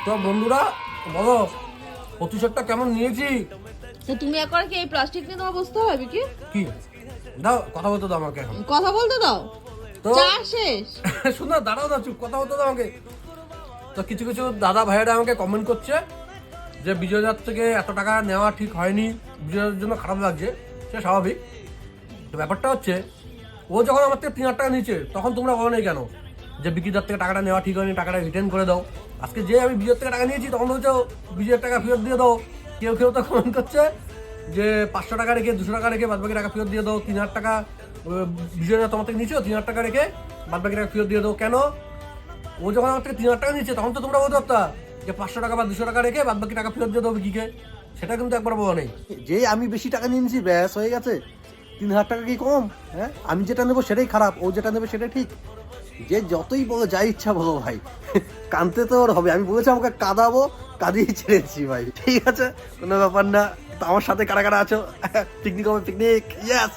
তো বন্ধুরা বলো প্রতিশোধটা কেমন নিয়েছি। তো তুমি একবার কি এই প্লাস্টিক নিয়ে তোমার বসতে হবে কি? কি দাও কথা বলতে দাও আমাকে এখন। কথা বলতে দাও তো চা শেষ। শোনো দাঁড়াও না, চুপ, কথা বলতে দাও আমাকে। তো কিছু কিছু দাদা ভাইয়েরা আমাকে কমেন্ট করছে যে বিজয়দার থেকে এত টাকা নেওয়া ঠিক হয়নি, বিজয়ের জন্য খারাপ লাগছে, সে স্বাভাবিক। তো ব্যাপারটা হচ্ছে ও যখন আমার থেকে 3,000 টাকা নিচ্ছে তখন তোমরা বলো না কেন যে বিকিদার থেকে টাকাটা নেওয়া ঠিক হয়নি, টাকাটা রিটার্ন করে দাও। আজকে যে আমি বিজয়ের থেকে টাকা নিয়েছি তখন বলছো বিজয়ের টাকা ফেরত দিয়ে দাও। কেউ কেউ তো কমেন্ট করছে যে 500 টাকা রেখে 200 টাকা রেখে বাদবাকি টাকা ফেরত দিয়ে দাও। 3,000 টাকা বিজয়রা তোমার থেকে নিয়েছো, 3,000 টাকা রেখে বাদবাকি টাকা ফেরত দিয়ে দাও। কেন? ও যখন আমার থেকে 3,000 টাকা নিচ্ছে তখন তো তোমরা বলতে পারতা যে 500 টাকা বা 200 টাকা রেখে বাদবাকি টাকা ফেরত দিয়ে দাও বিকিকে। সেটা কিন্তু একবার বলা নেই। যে আমি বেশি টাকা নিয়ে নিয়েছি ব্যাস হয়ে গেছে। 3,000 টাকা কি কম? হ্যাঁ, আমি যেটা নেবো সেটাই খারাপ, ও যেটা নেবে সেটাই ঠিক। যে যতই বলো, যা ইচ্ছা বলো ভাই, কাঁদতে তো ওর হবে। আমি বলেছি আমাকে কাঁদাবো, কাঁদিয়ে ছেড়েছি ভাই, ঠিক আছে, কোনো ব্যাপার না। তো আমার সাথে কারা কারা আছো? পিকনিক হবে, পিকনিক, ইয়েস।